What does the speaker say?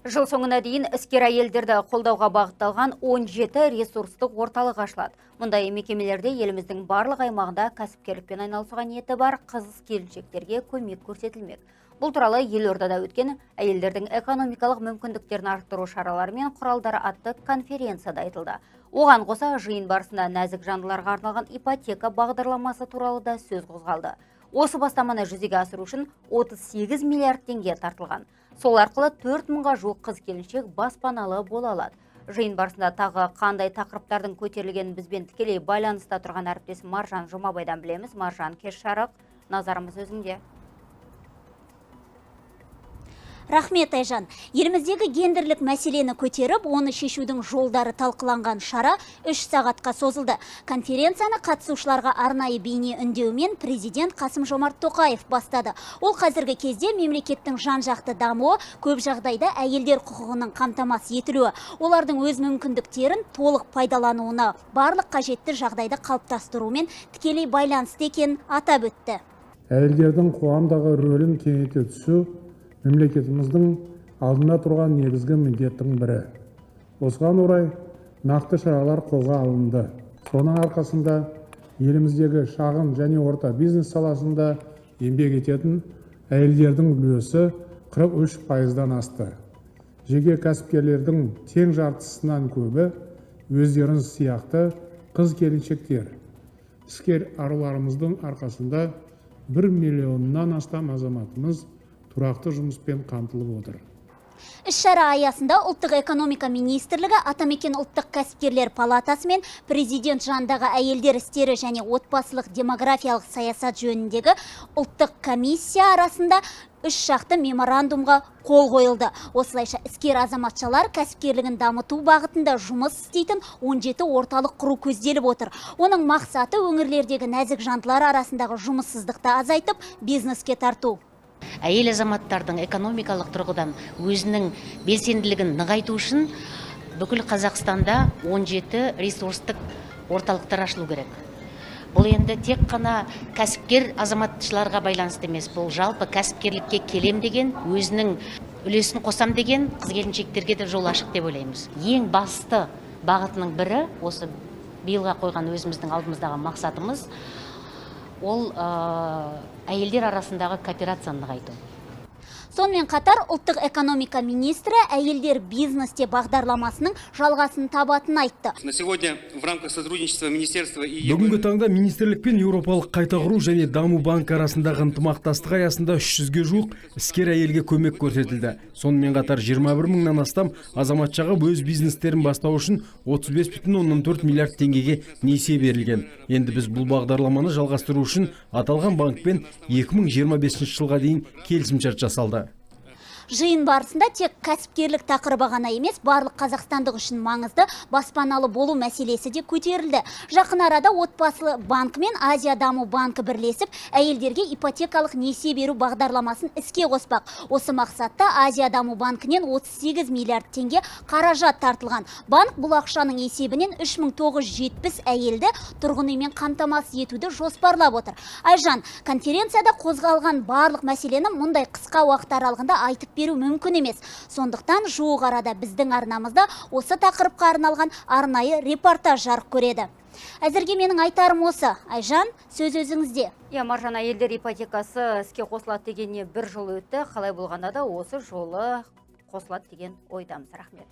Жыл соңына дейін іскер әйелдерді қолдауға бағытталған 17 ресурстық орталық ашылады. Мұндай мекемелерде еліміздің барлық аймағында кәсіпкерлікпен айналысуға ниеті бар қыз-келіншектерге көмек көрсетілмек. Бұл туралы елордада өткен әйелдердің экономикалық мүмкіндіктерін арттыру шаралары мен құралдары атты конференцияда айтылды. Оған қоса жиын барысында нәзік жандыларға арналған ипотека бағдарламасы туралы да сөз қозғалды. Осы бастаманы жүзеге асыру үшін 38 миллиард теңге тартылған. Сол арқылы 4000-ға жуық қыз-келіншек баспаналы бола алады. Жиын барысында тағы қандай тақырыптардың көтерілгенін бізбен тікелей байланыста тұрған әріптесім Маржан Жұмабайдан білеміз. Маржан, кеш жарық, назарымыз өзіңде. Рахмет, Айжан. Еліміздегі гендерлік мәселені көтеріп, оны шешудің жолдары талқыланған шара 3 сағатқа созылды. Конференцияны қатысушыларға арнайы бейне үндеумен президент Қасым-Жомарт Тоқаев бастады. Ол қазіргі кезде мемлекеттің жан-жақты дамуы, көп жағдайда әйелдер құқығының қамтамасыз етілуі, олардың өз мүмкіндіктерін толық пайдалануына барлық қажетті жағдайды қалыптастырумен тікелей байланысты екенін атап өтті. Әйелдердің қоғамдағы рөлін кеңейте түсу мемлекетіміздің алдына тұрған негізгі міндеттің бірі. Осыған орай нақты шаралар қолға алынды. Соның арқасында еліміздегі шағын және орта бизнес саласында еңбек ететін әйелдердің үлесі 43%-дан асты. Жеке кәсіпкерлердің тең жартысынан көбі өздеріңіз сияқты қыз-келіншектер. Іскер аруларымыздың арқасында 1 миллионнан астам азаматымыз тұрақты жұмыспен қамтылып отыр. Іс-шара аясында ұлттық экономика министрлігі, Атамекен ұлттық кәсіпкерлер палатасы мен президент жанындағы әйелдер істері және отбасылық демографиялық саясат жөніндегі ұлттық комиссия арасында 3 шақты меморандумға қол қойылды. Осылайша іскер азаматшалар кәсіпкерлігін дамыту бағытында жұмыс істейтін 17 орталық құру көзделіп отыр. Оның мақсаты өңірлердегі нәзік жандылар арасындағы жұмыссыздықты азайтып, бизнеске тарту. Әйел азаматтардың экономикалық тұрғыдан өзінің белсенділігін нығайту үшін бүкіл Қазақстанда 17 ресурстық орталықтар ашылу керек. Бұл енді тек қана кәсіпкер азаматшыларға байланысты емес, бұл жалпы кәсіпкерлікке келем деген, өзінің үлесін қосам деген қыз-келіншектерге де жол ашық деп ойлаймыз. Ең басты бағытының бірі, осы биылға қойған өзіміздің алдымыздағы мақсатымыз, ол әйелдер арасындағы кооперацияны нығайту. Сонымен қатар ұлттық экономика министрі әйелдер бизнесте бағдарламасының жалғасын табатын айтты. Бүгінгі таңда министрлік пен Еуропалық қайта құру және даму банкі арасындағы ынтымақтастық аясында 300-ге жуық іскер әйелге көмек көрсетілді. Сонымен қатар 21 мыңнан астам азаматшаға өз бизнестерін бастау үшін 35,4 миллиард теңгеге несие берілген. Енді біз бұл бағдарламаны жалғастыру үшін аталған банкпен 2025 жылға дейін келісімшарт жасалды. Жиын барысында тек кәсіпкерлік тақырыбы ғана емес, барлық қазақстандық үшін маңызды баспаналы болу мәселесі де көтерілді. Жақын арада отбасылы банк мен Азия даму банкі бірлесіп, әйелдерге ипотекалық несие беру бағдарламасын іске қоспақ. Осы мақсатта Азия даму банкінен 38 миллиард теңге қаражат тартылған. Банк бұл ақшаның есебінен 3970 әйелді тұрғын үймен қамтамасыз етуді жоспарлап отыр. Айжан, конференцияда қозғалған барлық мәселені мұндай қысқа уақыт аралығында айтып беру мүмкін емес. Сондықтан жуық арада біздің арнамызда осы тақырыпқа арналған арнайы репортаж жарық көреді. Әзірге менің айтарым осы. Айжан, сөз өзіңізде. Маржан, әйелдер ипотекасы іске қосылады дегеніне 1 жыл өтті. Қалай болғанда да осы жолы қосылады деген ойдамыз. Рахмет.